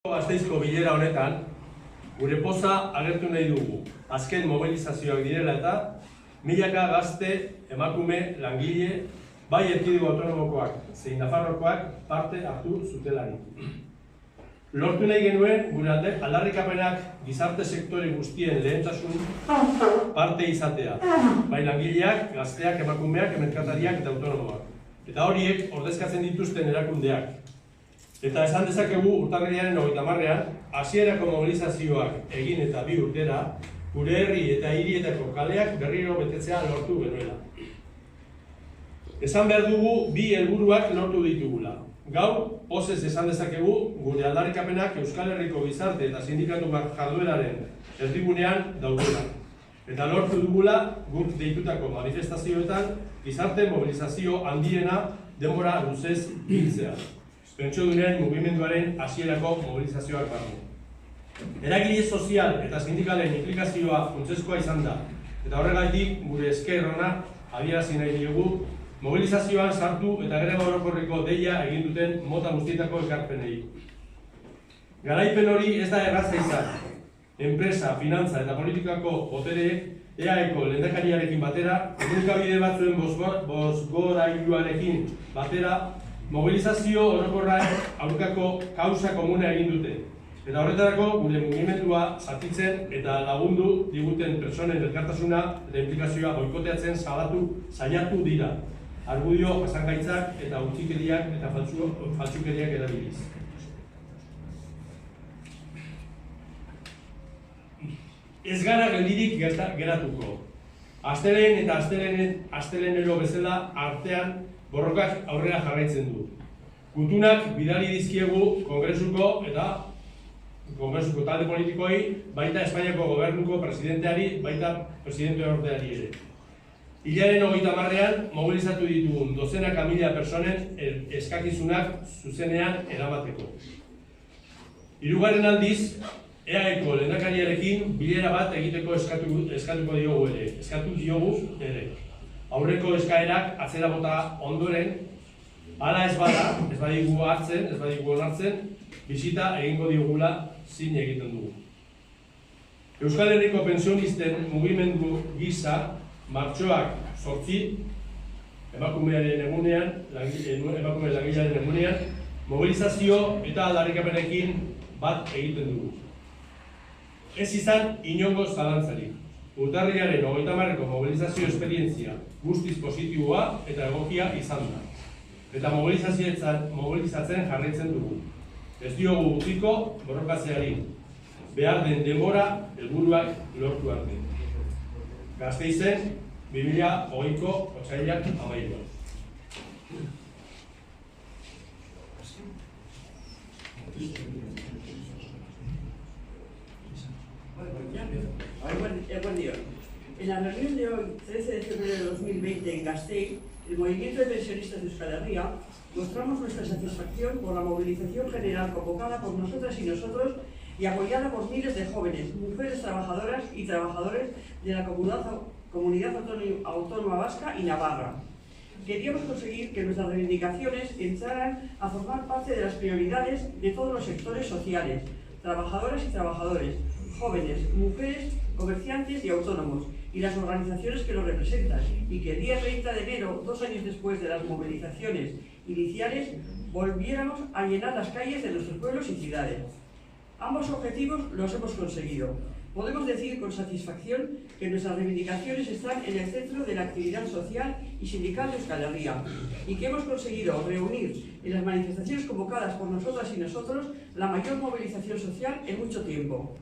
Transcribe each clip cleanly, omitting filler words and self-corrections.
Gasteizko bilera honetan, gure poza agertu nahi dugu. Azken mobilizazioak direla eta milaka gazte, emakume, langile, bai erkidego autonomokoak zein Nafarroakoak parte hartu zutelari. Lortu nahi genuen gure aldarrikapenak gizarte sektore guztien lehentasun parte izatea. Bai langileak, gazteak, emakumeak, merkatariak eta autonomoak. Eta horiek ordezkatzen dituzten erakundeak. Eta esan dezakegu urtarrilaren 30ean, hasierako mobilizazioak egin eta 2 urtera, gure herri eta hirietako kaleak berriro betetzea lortu genuela. Esan behar dugu 2 helburuak lortu ditugula. Gaur, pozez esan dezakegu gure aldarrikapenak Euskal Herriko gizarte eta sindikatu jardueraren erdigunean daudela. Eta lortu dugula guk deitutako manifestazioetan gizarte mobilizazio handiena denbora luzez biltzea. Pentsiodunen mugimenduaren hasierako mobilizazioak barne. Eragile sozial eta sindikalen implikazioa funtsezkoa izan da, eta horregatik gure esker ona adierazi nahi diogu mobilizazioan sartu eta greba orokorreko deia egin duten mota guztietako ekarpenei. Garaipen hori ez da erraza izan. Enpresa, finantza eta politikako botereek EAEko lehendakariarekin batera, komunikabide batzuen bozgorailuarekin batera, mobilizazio orokorra aurkako kausa komuna egin dute. Eta horretarako gure mugimendua zatitzen eta lagundu diguten pertsonen elkartasuna eta implikazioa boikoteatzen saiatu dira. Argudio, jasangaitzak eta utzikeriak eta faltsukeriak erabiliz. Ez gara geldirik geratuko. Astelehen eta astelenero bezala artean borrokak aurrera jarraitzen du. Gutunak bidali dizkiegu Kongresuko talde politikoi, baita Espainiako gobernuko presidenteari, baita presidente ordeari ere. Hilaren 30ean mobilizatu ditugun dozenaka mila personen eskakizunak zuzenean eramateko. 3. aldiz, EAEko lehendakariarekin bilera bat egiteko eskatu diogu ere. Aurreko eskaerak atzera bota ondoren, hala ez badigu onartzen, bisita egingo diogula zin egiten dugu. Euskal Herriko pensionisten mugimendu gisa, martxoak 8, emakumearen langilearen egunean, mobilizazio eta aldarrikapenekin bat egiten dugu. Ez izan inongo zalantzarik. Urtarrilaren 30eko mobilizazio esperientzia guztiz positiboa eta egokia izan da. Eta mobilizatzen jarraitzen dugu. Ez diogu utziko borrokatzeari. Behar den denbora helburuak lortu arte. Gasteizen 2020ko otsailak 13. En la reunión de hoy, 13 de febrero de 2020 en Gasteiz, el Movimiento de Pensionistas de Euskal Herria mostramos nuestra satisfacción por la movilización general convocada por nosotras y nosotros y apoyada por miles de jóvenes, mujeres trabajadoras y trabajadores de la comunidad autónoma vasca y Navarra. Queríamos conseguir que nuestras reivindicaciones entraran a formar parte de las prioridades de todos los sectores sociales, trabajadoras y trabajadores, jóvenes, mujeres, comerciantes y autónomos, y las organizaciones que los representan, y que el día 30 de enero, 2 años después de las movilizaciones iniciales, volviéramos a llenar las calles de nuestros pueblos y ciudades. Ambos objetivos los hemos conseguido. Podemos decir con satisfacción que nuestras reivindicaciones están en el centro de la actividad social y sindical de Euskal Herria, y que hemos conseguido reunir en las manifestaciones convocadas por nosotras y nosotros la mayor movilización social en mucho tiempo.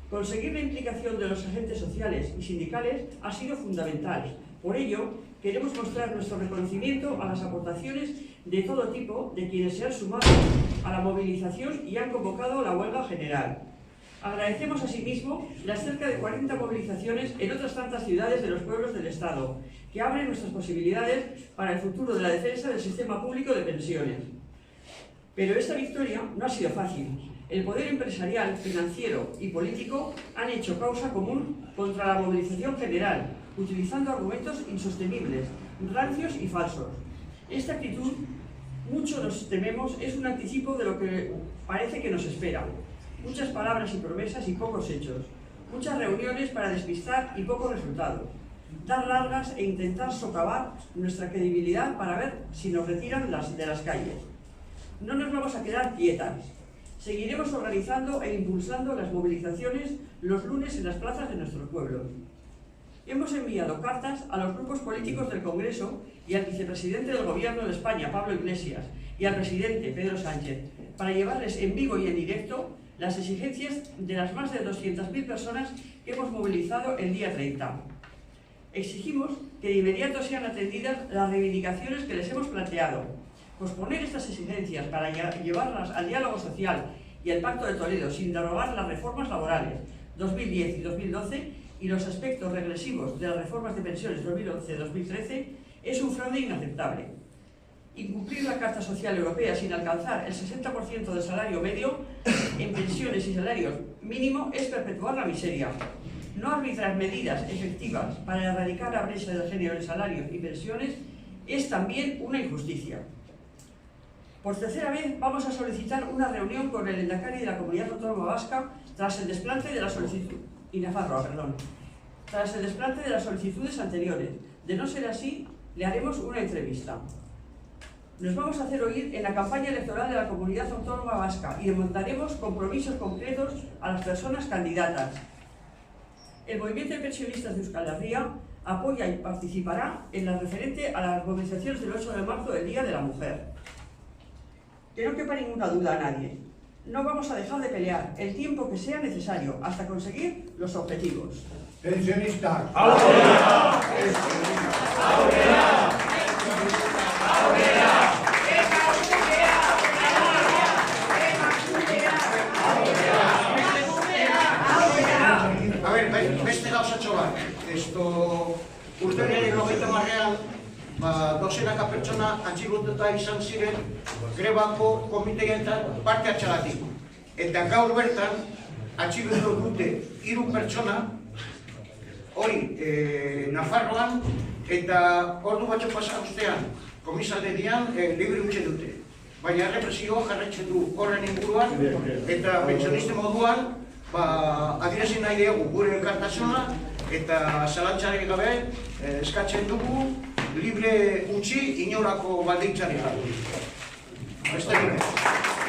Conseguir la implicación de los agentes sociales y sindicales ha sido fundamental. Por ello, queremos mostrar nuestro reconocimiento a las aportaciones de todo tipo de quienes se han sumado a la movilización y han convocado la huelga general. Agradecemos asimismo las cerca de 40 movilizaciones en otras tantas ciudades de los pueblos del Estado, que abren nuestras posibilidades para el futuro de la defensa del sistema público de pensiones. Pero esta victoria no ha sido fácil. El poder empresarial, financiero y político han hecho causa común contra la movilización general, utilizando argumentos insostenibles, rancios y falsos. Esta actitud Mucho nos tememos es un anticipo de lo que parece que nos espera. Muchas palabras y promesas y pocos hechos. Muchas reuniones para despistar y pocos resultados. Dar largas e intentar socavar nuestra credibilidad para ver si nos retiran de las calles. No nos vamos a quedar quietas. Seguiremos organizando e impulsando las movilizaciones los lunes en las plazas de nuestros pueblos. Hemos enviado cartas a los grupos políticos del Congreso y al vicepresidente del Gobierno de España, Pablo Iglesias, y al presidente, Pedro Sánchez, para llevarles en vivo y en directo las exigencias de las más de 200.000 personas que hemos movilizado el día 30. Exigimos que de inmediato sean atendidas las reivindicaciones que les hemos planteado, posponer estas exigencias para llevarlas al diálogo social y al Pacto de Toledo sin derogar las reformas laborales 2010 y 2012 y los aspectos regresivos de las reformas de pensiones 2011-2013 es un fraude inaceptable. Incumplir la Carta Social Europea sin alcanzar el 60% del salario medio en pensiones y salarios mínimo es perpetuar la miseria. No arbitrar medidas efectivas para erradicar la brecha de género en salarios y pensiones es también una injusticia. Por tercera vez vamos a solicitar una reunión con el lehendakari de la Comunidad Autónoma Vasca tras el desplante de la solicitud. Tras el desplante de las solicitudes anteriores. De no ser así, le haremos una entrevista. Nos vamos a hacer oír en la campaña electoral de la Comunidad Autónoma Vasca y demandaremos compromisos concretos a las personas candidatas. El movimiento de pensionistas de Euskal Herria apoya y participará en la referente a las movilizaciones del 8 de marzo del Día de la Mujer. Que no quepa ninguna duda a nadie. No vamos a dejar de pelear el tiempo que sea necesario hasta conseguir los objetivos. Pensionistas. ¡Aurrera! ¡Aurrera! A ver, beste gauzatxo bat. Urtearen 90 dozenaka pertsona atxilotuta izan ziren grebako komiteetan parte hartzeagatik. Eta gaur bertan atxilotu dute 3 pertsona hori Nafarroan eta ordu batzuk pasa ostean komisaldegian libre utzi dute. Baina represioa jarraitzen du horren inguruan eta pentsioniste moduan adierazi nahi dugu gure elkartasuna eta zalantzarik gabe eskatzen dugu libre utzi inolako baldintzarik gabe. Besterik.